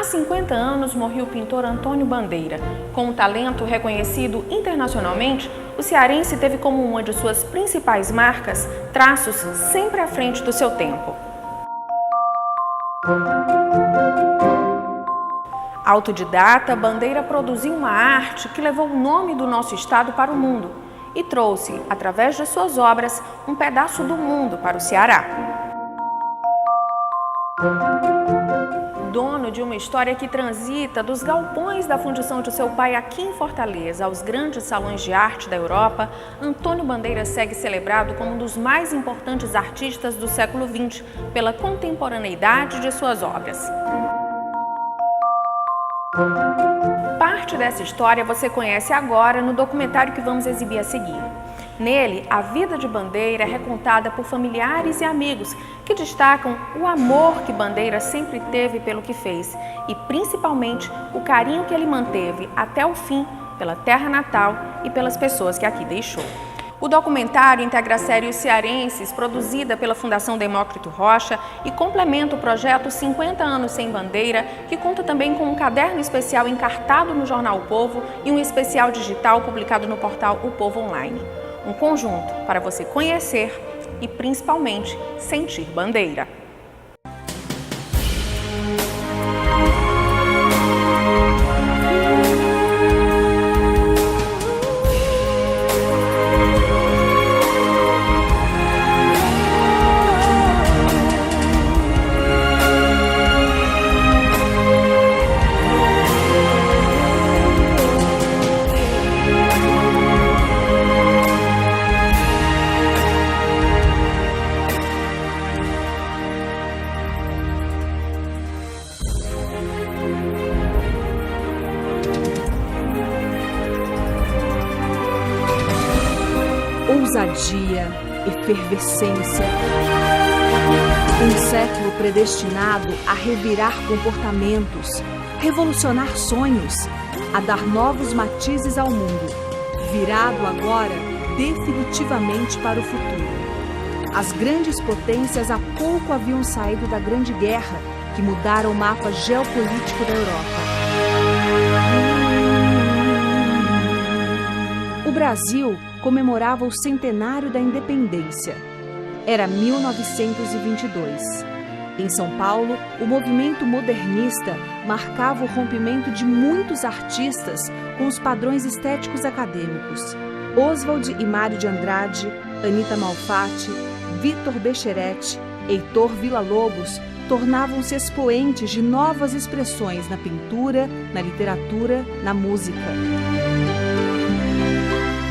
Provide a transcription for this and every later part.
50 anos morreu o pintor Antônio Bandeira. Com um talento reconhecido internacionalmente, o cearense teve como uma de suas principais marcas traços sempre à frente do seu tempo. Autodidata, Bandeira produziu uma arte que levou o nome do nosso estado para o mundo e trouxe, através de suas obras, um pedaço do mundo para o Ceará. Dono de uma história que transita dos galpões da fundição de seu pai aqui em Fortaleza aos grandes salões de arte da Europa, Antônio Bandeira segue celebrado como um dos mais importantes artistas do século XX pela contemporaneidade de suas obras. Parte dessa história você conhece agora no documentário que vamos exibir a seguir. Nele, a vida de Bandeira é recontada por familiares e amigos que destacam o amor que Bandeira sempre teve pelo que fez e, principalmente, o carinho que ele manteve até o fim pela terra natal e pelas pessoas que aqui deixou. O documentário integra a série Os Cearenses, produzida pela Fundação Demócrito Rocha, e complementa o projeto 50 anos sem Bandeira, que conta também com um caderno especial encartado no jornal O Povo e um especial digital publicado no portal O Povo Online. Um conjunto para você conhecer e, principalmente, sentir Bandeira. Ousadia, efervescência. Um século predestinado a revirar comportamentos, revolucionar sonhos, a dar novos matizes ao mundo, virado agora definitivamente para o futuro. As grandes potências há pouco haviam saído da Grande Guerra, que mudaram o mapa geopolítico da Europa. O Brasil comemorava o centenário da independência. Era 1922. Em São Paulo, o movimento modernista marcava o rompimento de muitos artistas com os padrões estéticos acadêmicos. Oswald e Mário de Andrade, Anita Malfatti, Vitor Becheretti, Heitor Villa-Lobos tornavam-se expoentes de novas expressões na pintura, na literatura, na música.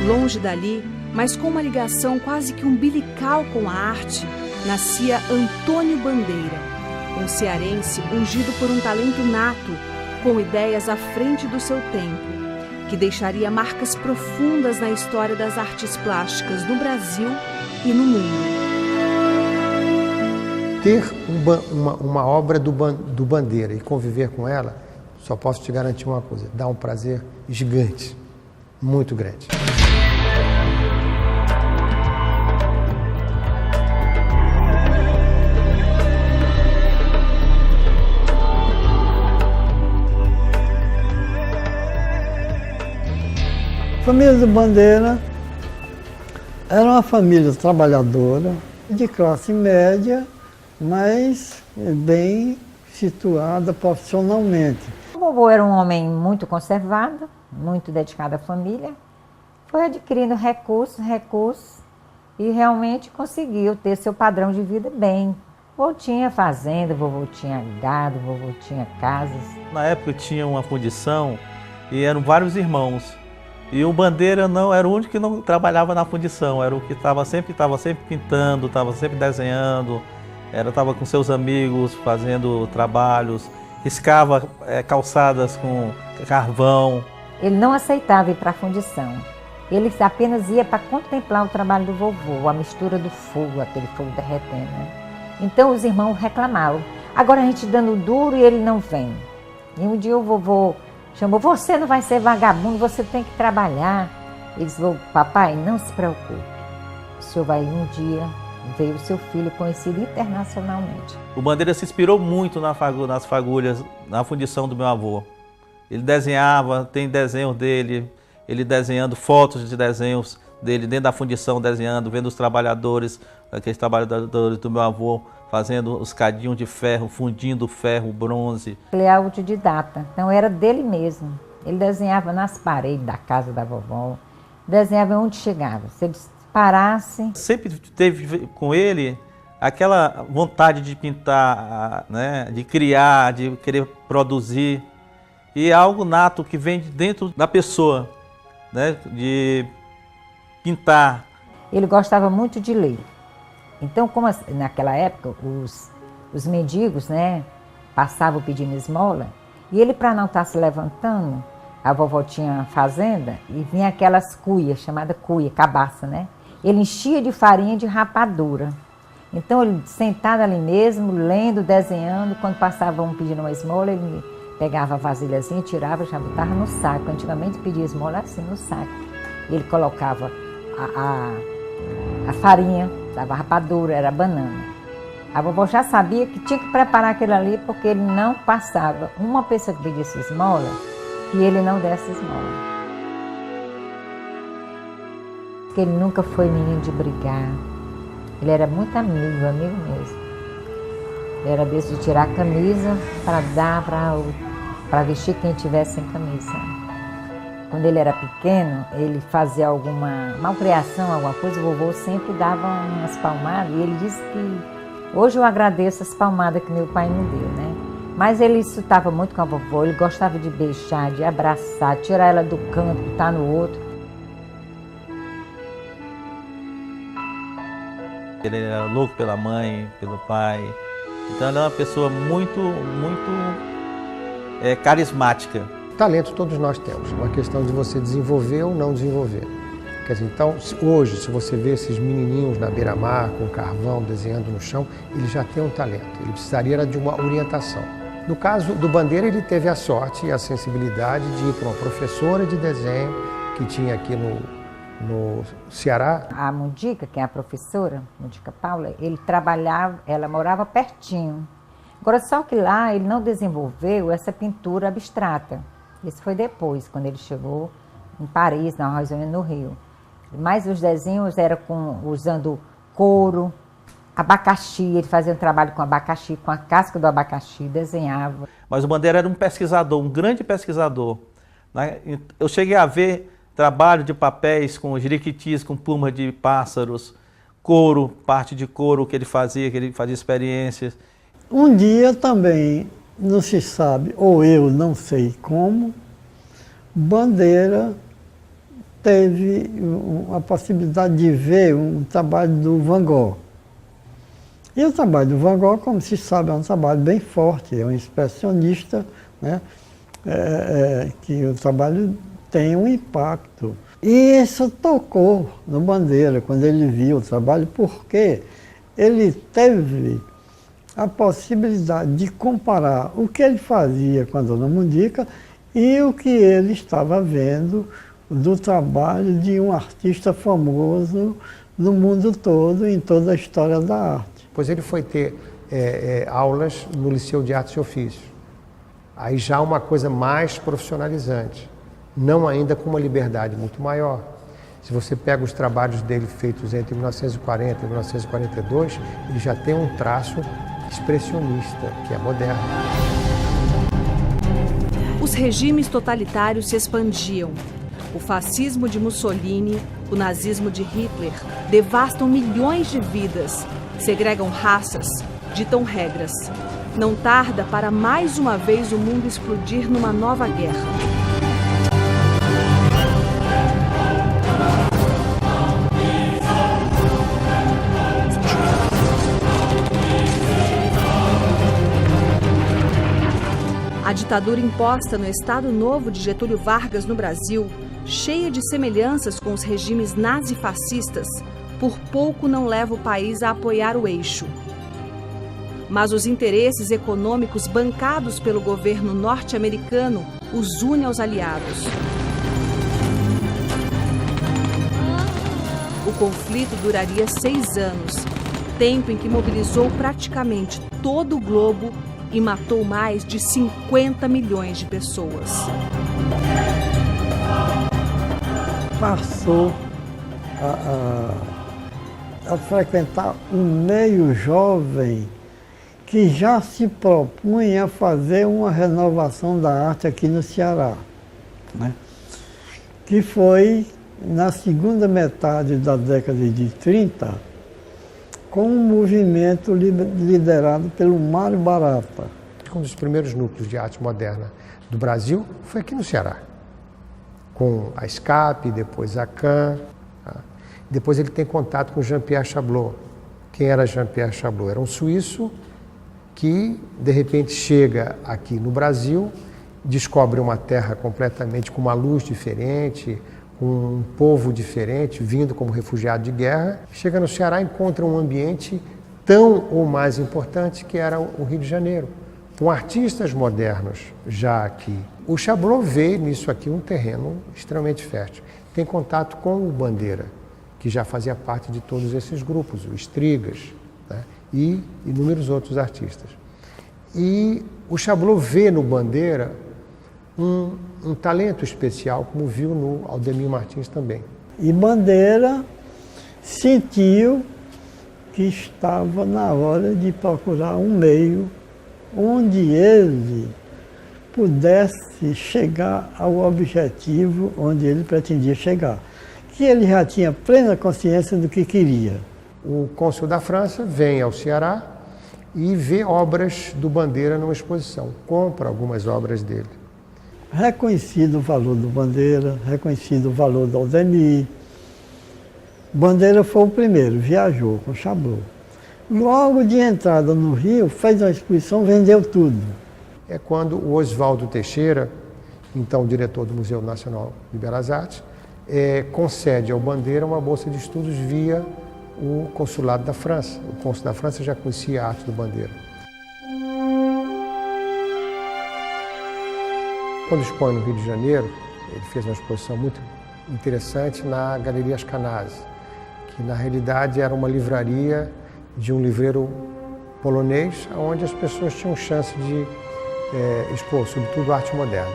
Longe dali, mas com uma ligação quase que umbilical com a arte, nascia Antônio Bandeira, um cearense ungido por um talento nato, com ideias à frente do seu tempo, que deixaria marcas profundas na história das artes plásticas no Brasil e no mundo. Ter uma obra do Bandeira e conviver com ela, só posso te garantir uma coisa, dá um prazer gigante, muito grande. A família do Bandeira era uma família trabalhadora, de classe média, mas bem situada profissionalmente. O vovô era um homem muito conservado, muito dedicado à família, foi adquirindo recursos e realmente conseguiu ter seu padrão de vida bem. Vovô tinha fazenda, vovô tinha gado, vovô tinha casas. Na época tinha uma fundição e eram vários irmãos. E o Bandeira não era o único que não trabalhava na fundição, era o que estava sempre pintando, estava sempre desenhando, estava com seus amigos fazendo trabalhos, riscava calçadas com carvão. Ele não aceitava ir para a fundição, ele apenas ia para contemplar o trabalho do vovô, a mistura do fogo, aquele fogo derretendo, né? Então os irmãos reclamavam, agora a gente dando duro e ele não vem. E um dia o vovô chamou, você não vai ser vagabundo, você tem que trabalhar. Ele disse, papai, não se preocupe, o senhor vai um dia veio seu filho conhecido internacionalmente. O Bandeira se inspirou muito nas fagulhas, na fundição do meu avô. Ele desenhava, tem desenhos dele, ele desenhando fotos de desenhos dele dentro da fundição, desenhando, vendo os trabalhadores, aqueles trabalhadores do meu avô, fazendo os cadinhos de ferro, fundindo ferro, bronze. Ele é autodidata, então era dele mesmo. Ele desenhava nas paredes da casa da vovó, desenhava onde chegava. Se ele parasse... Sempre teve com ele aquela vontade de pintar, né, de criar, de querer produzir. E é algo nato que vem de dentro da pessoa, né, de pintar. Ele gostava muito de ler. Então, como naquela época os mendigos, né, passavam pedindo esmola, e ele, para não estar se levantando, a vovó tinha fazenda e vinha aquelas cuias, chamada cuia, cabaça, né? Ele enchia de farinha de rapadura. Então, ele sentado ali mesmo, lendo, desenhando, quando passava um pedindo uma esmola, ele pegava a vasilhazinha, tirava, já botava no saco. Antigamente pedia esmola assim, no saco. Ele colocava a farinha, dava rapadura, era banana. A vovó já sabia que tinha que preparar aquilo ali, porque ele não passava uma pessoa que pedisse esmola, que ele não desse esmola. Porque ele nunca foi menino de brigar. Ele era muito amigo mesmo. Ele era desse de tirar a camisa para dar para vestir quem tivesse sem camisa. Quando ele era pequeno, ele fazia alguma malcriação, alguma coisa, o vovô sempre dava umas palmadas, e ele disse que hoje eu agradeço as palmadas que meu pai me deu, né? Mas ele estava muito com a vovó, ele gostava de beijar, de abraçar, tirar ela do canto, botar no outro. Ele era louco pela mãe, pelo pai. Então ele é uma pessoa muito carismática. Talento todos nós temos, uma questão de você desenvolver ou não desenvolver. Quer dizer, então, hoje, se você vê esses menininhos na beira-mar, com carvão, desenhando no chão, ele já tem um talento, ele precisaria de uma orientação. No caso do Bandeira, ele teve a sorte e a sensibilidade de ir para uma professora de desenho que tinha aqui no Ceará. A Mundica, que é a professora, Mundica Paula, ele trabalhava, ela morava pertinho. Agora, só que lá ele não desenvolveu essa pintura abstrata. Isso foi depois, quando ele chegou em Paris, na Roisônia, no Rio. Mas os desenhos eram usando couro, abacaxi, ele fazia um trabalho com abacaxi, com a casca do abacaxi, desenhava. Mas o Bandeira era um pesquisador, um grande pesquisador. Eu cheguei a ver trabalho de papéis com jiriquitis, com plumas de pássaros, couro, parte de couro que ele fazia experiências. Um dia também, não se sabe, ou eu não sei como, Bandeira teve a possibilidade de ver um trabalho do Van Gogh. E o trabalho do Van Gogh, como se sabe, é um trabalho bem forte, é um expressionista, né? Que o trabalho tem um impacto. E isso tocou no Bandeira, quando ele viu o trabalho, porque ele teve a possibilidade de comparar o que ele fazia com a Dona Mundica e o que ele estava vendo do trabalho de um artista famoso no mundo todo, em toda a história da arte. Pois ele foi ter aulas no Liceu de Artes e Ofícios. Aí já uma coisa mais profissionalizante, não ainda com uma liberdade muito maior. Se você pega os trabalhos dele feitos entre 1940 e 1942, ele já tem um traço expressionista, que é moderno. Os regimes totalitários se expandiam. O fascismo de Mussolini, o nazismo de Hitler devastam milhões de vidas, segregam raças, ditam regras. Não tarda para mais uma vez o mundo explodir numa nova guerra. A ditadura imposta no Estado Novo de Getúlio Vargas no Brasil, cheia de semelhanças com os regimes nazifascistas, por pouco não leva o país a apoiar o eixo. Mas os interesses econômicos bancados pelo governo norte-americano os unem aos aliados. O conflito duraria 6 anos tempo em que mobilizou praticamente todo o globo e matou mais de 50 milhões de pessoas. Passou a frequentar um meio jovem que já se propunha a fazer uma renovação da arte aqui no Ceará, né? Que foi na segunda metade da década de 30, com um movimento liderado pelo Mário Barata. Um dos primeiros núcleos de arte moderna do Brasil foi aqui no Ceará, com a SCAP, depois a CAN. Depois ele tem contato com Jean-Pierre Chablot. Quem era Jean-Pierre Chablot? Era um suíço que, de repente, chega aqui no Brasil, descobre uma terra completamente com uma luz diferente, com um povo diferente, vindo como refugiado de guerra. Chega no Ceará e encontra um ambiente tão ou mais importante que era o Rio de Janeiro, com artistas modernos já aqui. O Chablot vê nisso aqui um terreno extremamente fértil. Tem contato com o Bandeira, que já fazia parte de todos esses grupos, o Estrigas, né? E inúmeros outros artistas. E o Chablot vê no Bandeira um talento especial, como viu no Aldemir Martins também. E Bandeira sentiu que estava na hora de procurar um meio onde ele pudesse chegar ao objetivo onde ele pretendia chegar, que ele já tinha plena consciência do que queria. O cônsul da França vem ao Ceará e vê obras do Bandeira numa exposição, compra algumas obras dele. Reconhecido o valor do Bandeira, reconhecido o valor do Aldemir. Bandeira foi o primeiro, viajou com Chablot. Logo de entrada no Rio, fez uma exposição, vendeu tudo. É quando o Oswaldo Teixeira, então diretor do Museu Nacional de Belas Artes, concede ao Bandeira uma bolsa de estudos via o consulado da França. O cônsul da França já conhecia a arte do Bandeira. Quando expõe no Rio de Janeiro, ele fez uma exposição muito interessante na Galeria Ascanaz, que na realidade era uma livraria de um livreiro polonês, onde as pessoas tinham chance de expor, sobretudo, arte moderna.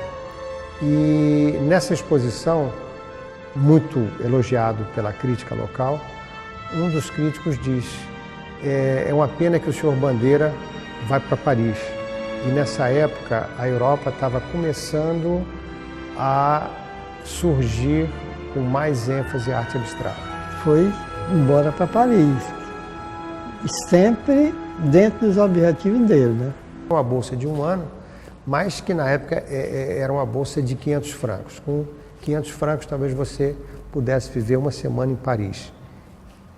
E nessa exposição, muito elogiado pela crítica local, um dos críticos diz: é uma pena que o senhor Bandeira vai para Paris. E nessa época a Europa estava começando a surgir com mais ênfase a arte abstrata. Foi embora para Paris, sempre dentro dos objetivos dele, né? Uma bolsa de 1 ano, mas que na época era uma bolsa de 500 francos. Com 500 francos talvez você pudesse viver uma semana em Paris,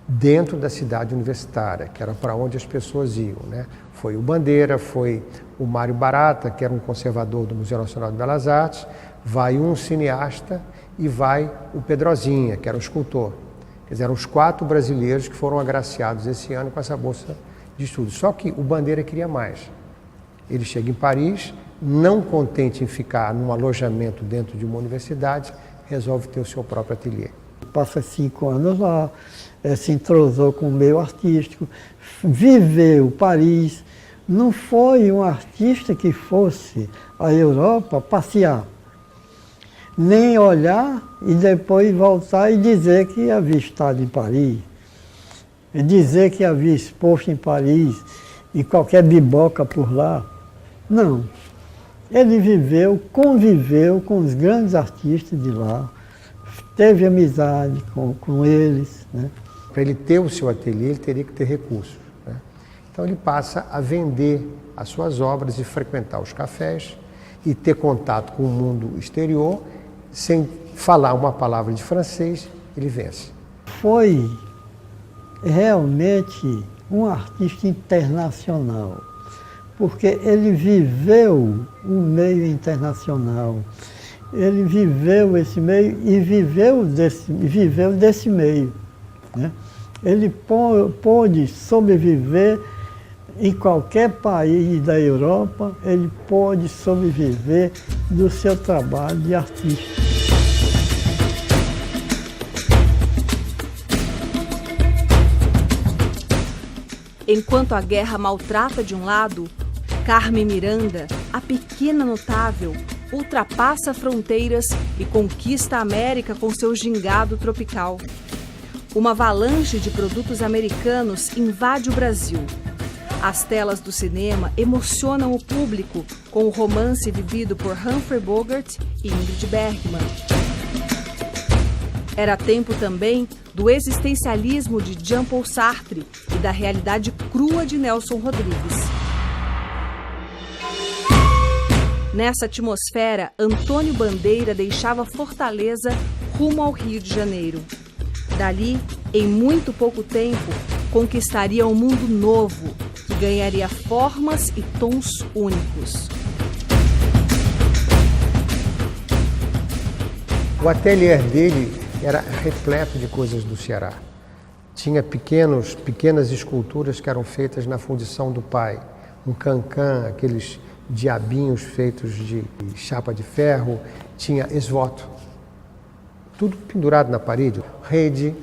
dentro da cidade universitária, que era para onde as pessoas iam, né? Foi o Bandeira, foi o Mário Barata, que era um conservador do Museu Nacional de Belas Artes, vai um cineasta e vai o Pedrozinha, que era um escultor. Quer dizer, eram os 4 brasileiros que foram agraciados esse ano com essa bolsa de estudos. Só que o Bandeira queria mais. Ele chega em Paris, não contente em ficar num alojamento dentro de uma universidade, resolve ter o seu próprio ateliê. Passa 5 anos lá, se entrosou com o meio artístico, viveu Paris. Não foi um artista que fosse à Europa passear, nem olhar e depois voltar e dizer que havia estado em Paris, e dizer que havia exposto em Paris e qualquer biboca por lá. Não. Ele viveu, conviveu com os grandes artistas de lá, teve amizade com eles, né? Para ele ter o seu ateliê, ele teria que ter recursos, né? Então ele passa a vender as suas obras e frequentar os cafés e ter contato com o mundo exterior, sem falar uma palavra de francês, ele vence. Foi realmente um artista internacional, porque ele viveu o meio internacional, ele viveu esse meio e viveu desse meio, né? Ele pôde sobreviver em qualquer país da Europa, ele pôde sobreviver do seu trabalho de artista. Enquanto a guerra maltrata de um lado, Carmen Miranda, a pequena notável, ultrapassa fronteiras e conquista a América com seu gingado tropical. Uma avalanche de produtos americanos invade o Brasil. As telas do cinema emocionam o público com o romance vivido por Humphrey Bogart e Ingrid Bergman. Era tempo também do existencialismo de Jean-Paul Sartre e da realidade crua de Nelson Rodrigues. Nessa atmosfera, Antônio Bandeira deixava Fortaleza rumo ao Rio de Janeiro. Dali, em muito pouco tempo, conquistaria um mundo novo que ganharia formas e tons únicos. O ateliê dele era repleto de coisas do Ceará. Tinha pequenas esculturas que eram feitas na fundição do pai. Um cancã, aqueles diabinhos feitos de chapa de ferro. Tinha esvoto. Tudo pendurado na parede. Rede.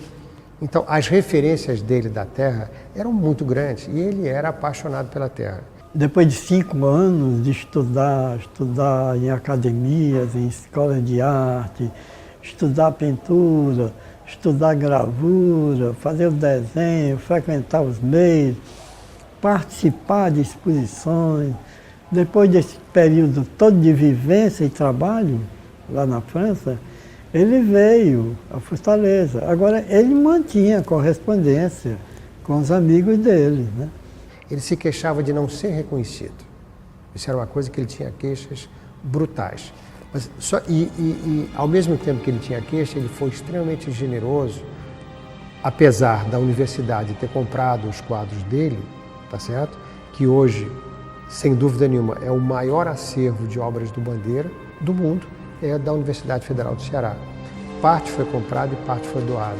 Então, as referências dele da terra eram muito grandes e ele era apaixonado pela terra. Depois de 5 anos de estudar em academias, em escolas de arte, estudar pintura, estudar gravura, fazer o desenho, frequentar os meios, participar de exposições. Depois desse período todo de vivência e trabalho lá na França, ele veio a Fortaleza. Agora, ele mantinha correspondência com os amigos dele, né? Ele se queixava de não ser reconhecido. Isso era uma coisa que ele tinha queixas brutais. Mas ao mesmo tempo que ele tinha queixa, ele foi extremamente generoso, apesar da universidade ter comprado os quadros dele, tá certo? Que hoje, sem dúvida nenhuma, é o maior acervo de obras do Bandeira do mundo, é da Universidade Federal do Ceará. Parte foi comprada e parte foi doada.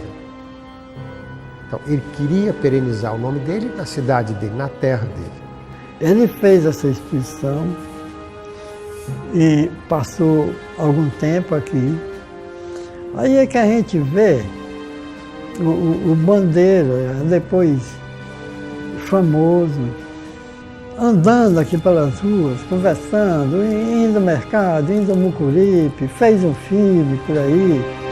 Então, ele queria perenizar o nome dele na cidade dele, na terra dele. Ele fez essa exposição e passou algum tempo aqui. Aí é que a gente vê o Bandeira, depois famoso, andando aqui pelas ruas, conversando, indo ao mercado, indo ao Mucuripe, fez um filme por aí.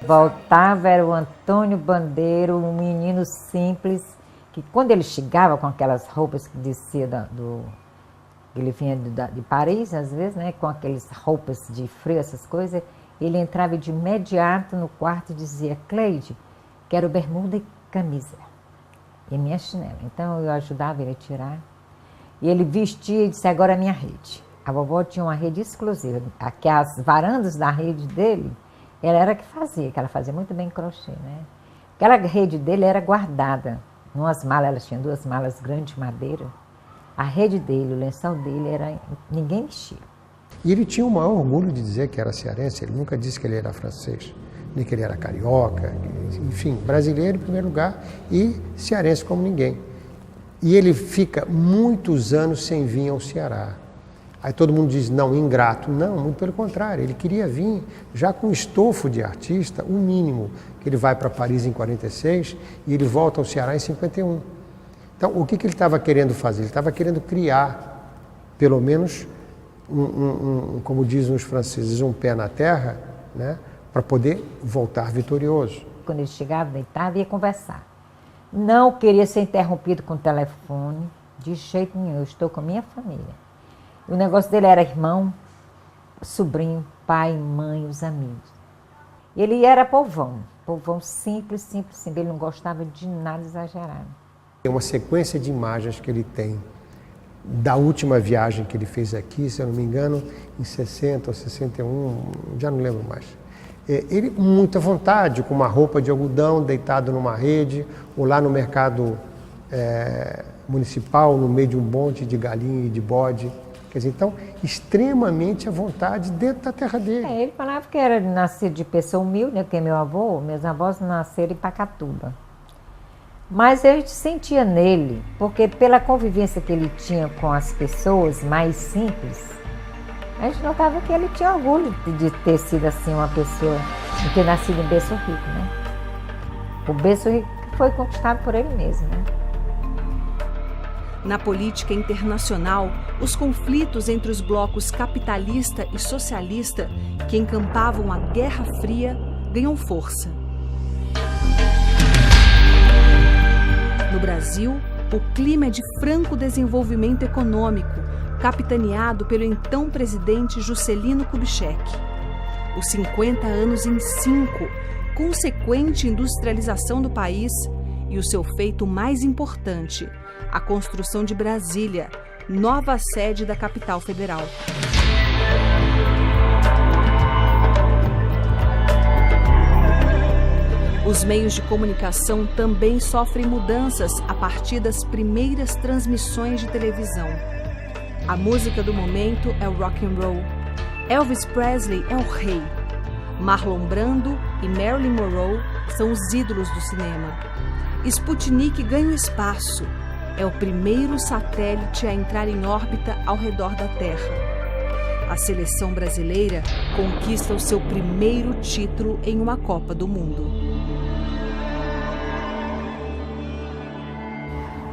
Voltava, era o Antônio Bandeira, um menino simples, que quando ele chegava com aquelas roupas que descia ele vinha de Paris, às vezes, né, com aquelas roupas de frio, essas coisas, ele entrava de imediato no quarto e dizia: Cleide, quero bermuda e camisa, e minha chinela. Então eu ajudava ele a tirar, e ele vestia e disse: agora é minha rede. A vovó tinha uma rede exclusiva, aqui as varandas da rede dele, ela era que fazia, que ela fazia muito bem crochê, né? Aquela rede dele era guardada numas malas, ela tinha 2 malas grandes de madeira. A rede dele, o lençol dele, ninguém mexia. E ele tinha o maior orgulho de dizer que era cearense, ele nunca disse que ele era francês, nem que ele era carioca, enfim, brasileiro em primeiro lugar e cearense como ninguém. E ele fica muitos anos sem vir ao Ceará. Aí todo mundo diz, não, ingrato. Não, muito pelo contrário, ele queria vir já com estofo de artista, o mínimo, que ele vai para Paris em 46 e ele volta ao Ceará em 51. Então, o que ele estava querendo fazer? Ele estava querendo criar, pelo menos, como dizem os franceses, um pé na terra, né, para poder voltar vitorioso. Quando ele chegava, deitava e ia conversar. Não queria ser interrompido com o telefone, de jeito nenhum, eu estou com a minha família. O negócio dele era irmão, sobrinho, pai, mãe, os amigos. Ele era povão povão simples, simples, simples. Ele não gostava de nada exagerado. Tem uma sequência de imagens que ele tem da última viagem que ele fez aqui, se eu não me engano, em 60 ou 61, já não lembro mais. Ele com muita vontade, com uma roupa de algodão, deitado numa rede, ou lá no mercado municipal, no meio de um monte de galinha e de bode. Quer dizer, então, extremamente à vontade dentro da terra dele. Ele falava que era nascido de pessoa humilde, né, porque meus avós nasceram em Pacatuba. Mas eu sentia nele, porque pela convivência que ele tinha com as pessoas mais simples, a gente notava que ele tinha orgulho de ter sido assim uma pessoa, de ter nascido em berço rico, né? O berço rico foi conquistado por ele mesmo, né? Na política internacional, os conflitos entre os blocos capitalista e socialista que encampavam a Guerra Fria ganham força. No Brasil, o clima é de franco desenvolvimento econômico, capitaneado pelo então presidente Juscelino Kubitschek. Os 50 anos em 5, consequente industrialização do país e o seu feito mais importante, a construção de Brasília, nova sede da capital federal. Os meios de comunicação também sofrem mudanças a partir das primeiras transmissões de televisão. A música do momento é o rock and roll. Elvis Presley é o rei. Marlon Brando e Marilyn Monroe são os ídolos do cinema. Sputnik ganha o espaço. É o primeiro satélite a entrar em órbita ao redor da Terra. A seleção brasileira conquista o seu primeiro título em uma Copa do Mundo.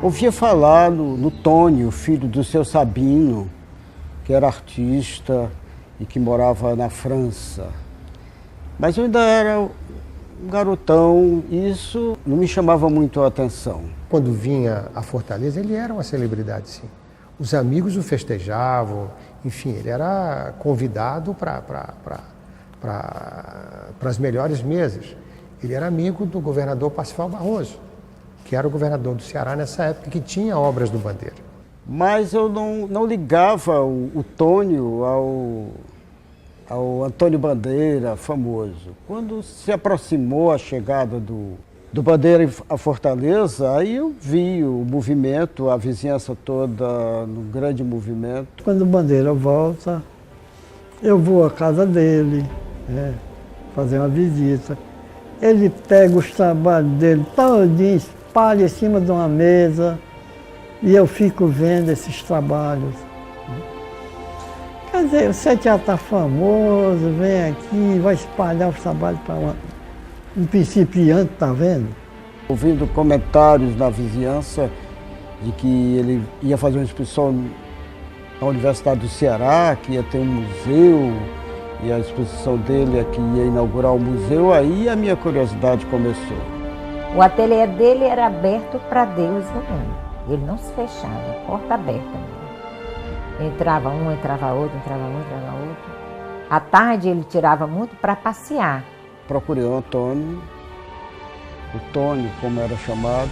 Ouvia falar no Tônio, filho do seu Sabino, que era artista e que morava na França. Mas eu ainda era um garotão, e isso não me chamava muito a atenção. Quando vinha a Fortaleza, ele era uma celebridade, sim. Os amigos o festejavam, enfim, ele era convidado para as melhores mesas. Ele era amigo do governador Parsifal Barroso, que era o governador do Ceará nessa época, que tinha obras do Bandeira. Mas eu não ligava o Tônio ao Antônio Bandeira, famoso. Quando se aproximou a chegada do Bandeira à Fortaleza, aí eu vi o movimento, a vizinhança toda no grande movimento. Quando o Bandeira volta, eu vou à casa dele, fazer uma visita. Ele pega os trabalhos dele todinho, espalha em cima de uma mesa, e eu fico vendo esses trabalhos. Quer dizer, você já está famoso, vem aqui, vai espalhar os trabalhos para um principiante, está vendo? Ouvindo comentários na vizinhança de que ele ia fazer uma exposição na Universidade do Ceará, que ia ter um museu, e a exposição dele é que ia inaugurar o museu, aí a minha curiosidade começou. O ateliê dele era aberto para Deus e o mundo. Ele não se fechava, porta aberta mesmo. Entrava um, entrava outro, entrava um, entrava outro. À tarde ele tirava muito para passear. Procurei o Tônio, como era chamado,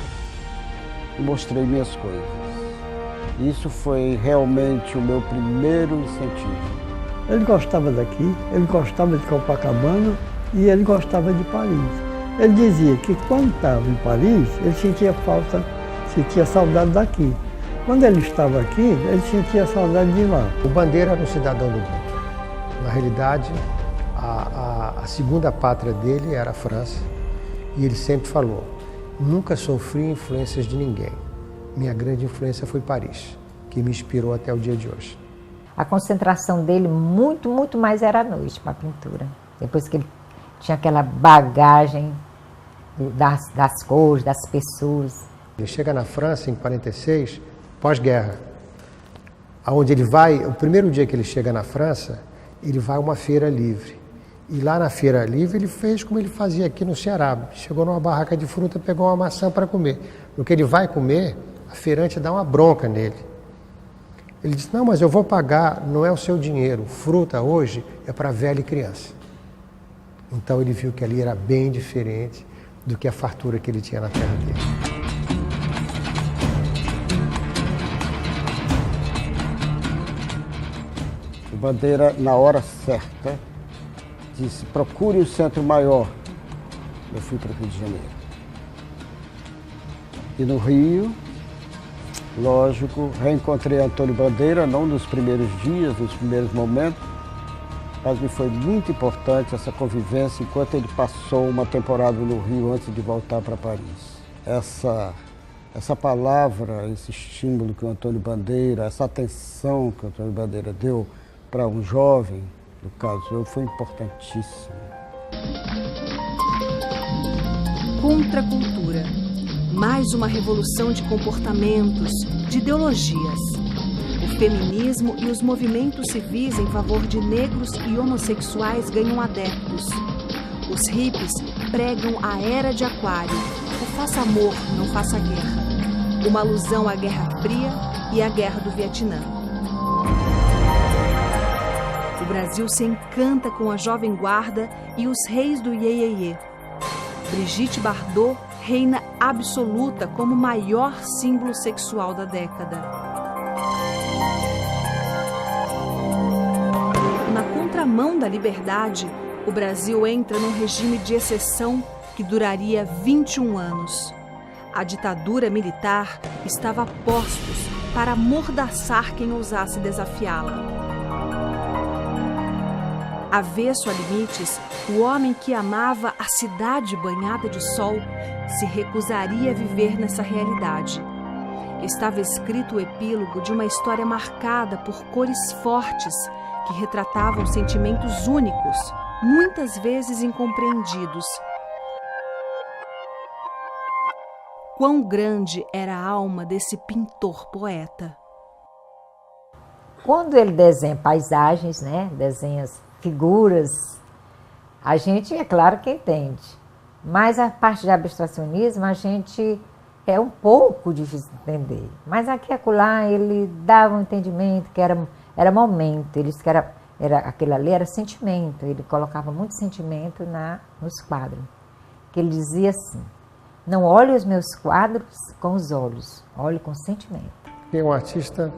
e mostrei minhas coisas. Isso foi realmente o meu primeiro incentivo. Ele gostava daqui, ele gostava de Copacabana e ele gostava de Paris. Ele dizia que quando estava em Paris, ele sentia saudade daqui. Quando ele estava aqui, ele sentia saudade de lá. O Bandeira era um cidadão do mundo. Na realidade, a segunda pátria dele era a França. E ele sempre falou, nunca sofri influências de ninguém. Minha grande influência foi Paris, que me inspirou até o dia de hoje. A concentração dele muito, muito mais era à noite para a pintura. Depois que ele tinha aquela bagagem das cores, das pessoas. Ele chega na França em 46, pós-guerra. Aonde ele vai, o primeiro dia que ele chega na França, ele vai a uma feira livre. E lá na feira livre ele fez como ele fazia aqui no Ceará. Chegou numa barraca de fruta, pegou uma maçã para comer. No que ele vai comer, a feirante dá uma bronca nele. Ele diz, não, mas eu vou pagar, não é o seu dinheiro. Fruta hoje é para velha e criança. Então ele viu que ali era bem diferente do que a fartura que ele tinha na terra dele. O Bandeira, na hora certa, disse: procure o centro maior. Eu fui para o Rio de Janeiro. E no Rio, lógico, reencontrei Antônio Bandeira, não nos primeiros dias, nos primeiros momentos, mas me foi muito importante essa convivência enquanto ele passou uma temporada no Rio antes de voltar para Paris. Essa palavra, esse estímulo que o Antônio Bandeira, essa atenção que o Antônio Bandeira deu para um jovem, no caso eu, foi importantíssimo. Contra a cultura. Mais uma revolução de comportamentos, de ideologias. O feminismo e os movimentos civis em favor de negros e homossexuais ganham adeptos. Os hippies pregam a era de Aquário, o faça amor, não faça guerra. Uma alusão à Guerra Fria e à Guerra do Vietnã. O Brasil se encanta com a Jovem Guarda e os reis do Iê, Iê, Iê. Brigitte Bardot reina absoluta como maior símbolo sexual da década. Na contramão da liberdade, o Brasil entra num regime de exceção que duraria 21 anos. A ditadura militar estava a postos para amordaçar quem ousasse desafiá-la. Avesso a limites, o homem que amava a cidade banhada de sol se recusaria a viver nessa realidade. Estava escrito o epílogo de uma história marcada por cores fortes que retratavam sentimentos únicos, muitas vezes incompreendidos. Quão grande era a alma desse pintor-poeta. Quando ele desenha paisagens, né, desenha figuras, a gente, é claro que entende. Mas a parte de abstracionismo, a gente é um pouco difícil de entender. Mas aqui e acolá ele dava um entendimento que era momento, aquilo ali era sentimento, ele colocava muito sentimento nos quadros. Que ele dizia assim: não olhe os meus quadros com os olhos, olhe com sentimento. É um artista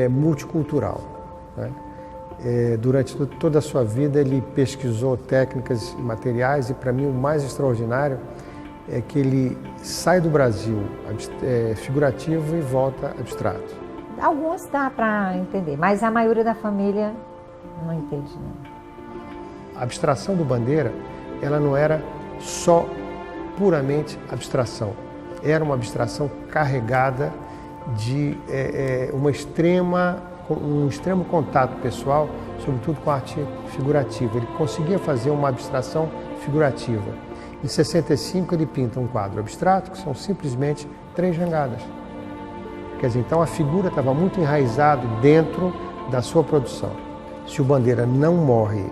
multicultural, né? Durante toda a sua vida ele pesquisou técnicas e materiais, e para mim o mais extraordinário é que ele sai do Brasil figurativo e volta abstrato. Alguns dá para entender, mas a maioria da família não entende não. A abstração do Bandeira, ela não era só puramente abstração, era uma abstração carregada de um extremo contato pessoal, sobretudo com a arte figurativa. Ele conseguia fazer uma abstração figurativa. Em 65 ele pinta um quadro abstrato, que são simplesmente 3 jangadas. Quer dizer, então a figura estava muito enraizada dentro da sua produção. Se o Bandeira não morre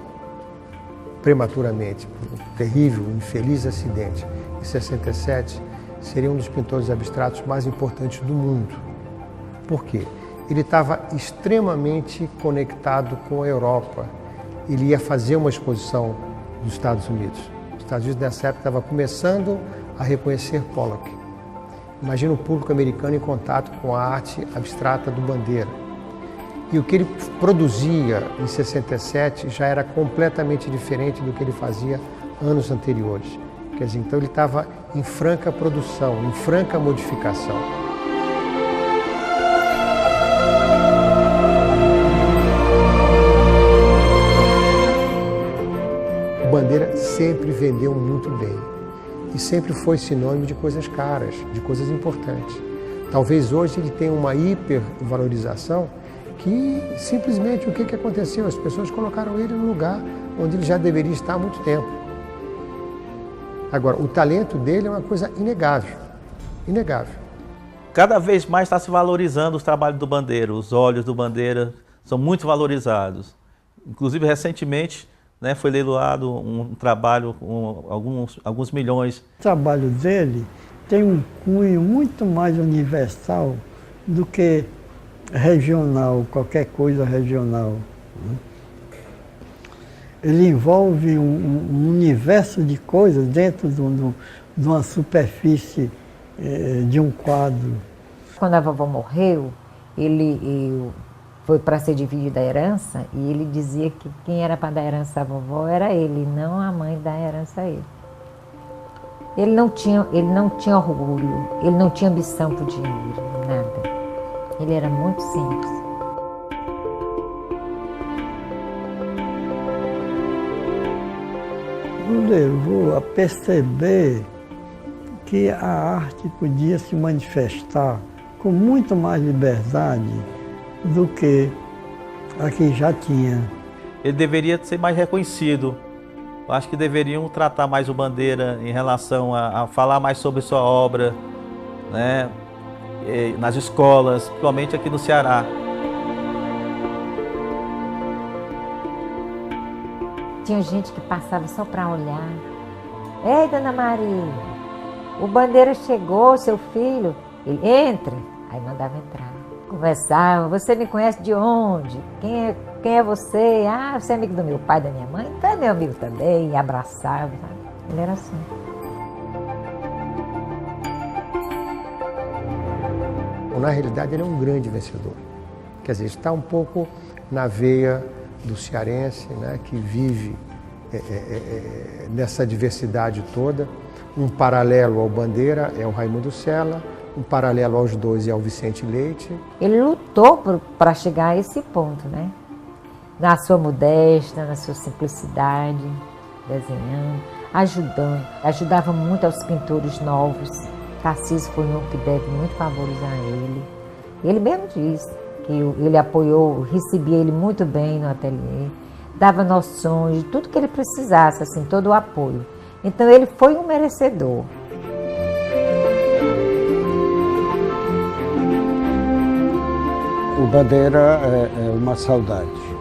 prematuramente por um terrível, infeliz acidente em 67, seria um dos pintores abstratos mais importantes do mundo. Por quê? Ele estava extremamente conectado com a Europa. Ele ia fazer uma exposição nos Estados Unidos. Os Estados Unidos, nessa época, estava começando a reconhecer Pollock. Imagina o público americano em contato com a arte abstrata do Bandeira. E o que ele produzia em 67 já era completamente diferente do que ele fazia anos anteriores. Quer dizer, então ele estava em franca produção, em franca modificação. O Bandeira sempre vendeu muito bem e sempre foi sinônimo de coisas caras, de coisas importantes. Talvez hoje ele tenha uma hipervalorização que simplesmente o que aconteceu? As pessoas colocaram ele no lugar onde ele já deveria estar há muito tempo. Agora, o talento dele é uma coisa inegável, inegável. Cada vez mais está se valorizando os trabalhos do Bandeira, os olhos do Bandeira são muito valorizados. Inclusive, recentemente, né, foi leiloado um trabalho com alguns milhões. O trabalho dele tem um cunho muito mais universal do que regional, qualquer coisa regional. ele envolve um universo de coisas dentro de uma superfície de um quadro. Quando a vovó morreu, ele foi para ser dividida a herança e ele dizia que quem era para dar herança à vovó era ele, não a mãe dar herança a ele. Ele não tinha orgulho, ele não tinha ambição por dinheiro, nada. Ele era muito simples. Nos levou a perceber que a arte podia se manifestar com muito mais liberdade do que a que já tinha. Ele deveria ser mais reconhecido. Eu acho que deveriam tratar mais o Bandeira em relação a falar mais sobre sua obra, né? Nas escolas, principalmente aqui no Ceará. Tinha gente que passava só para olhar. Ei, Dona Maria, o Bandeira chegou, seu filho. Ele, entre. Aí mandava entrar. Conversava, você me conhece de onde? Quem é você? Ah, você é amigo do meu pai, da minha mãe? Então é meu amigo também. E abraçava, sabe? Ele era assim. Na realidade, ele é um grande vencedor. Quer dizer, está um pouco na veia do cearense, né, que vive nessa diversidade toda. Um paralelo ao Bandeira é o Raimundo Sela, um paralelo aos dois é o Vicente Leite. Ele lutou para chegar a esse ponto, né? Na sua modéstia, na sua simplicidade, desenhando, ajudava muito aos pintores novos. Tarcísio foi um que deve muito favores a ele. Ele mesmo diz que ele apoiou, recebia ele muito bem no ateliê, dava noções de tudo que ele precisasse, assim, todo o apoio. Então ele foi um merecedor. O Bandeira é uma saudade.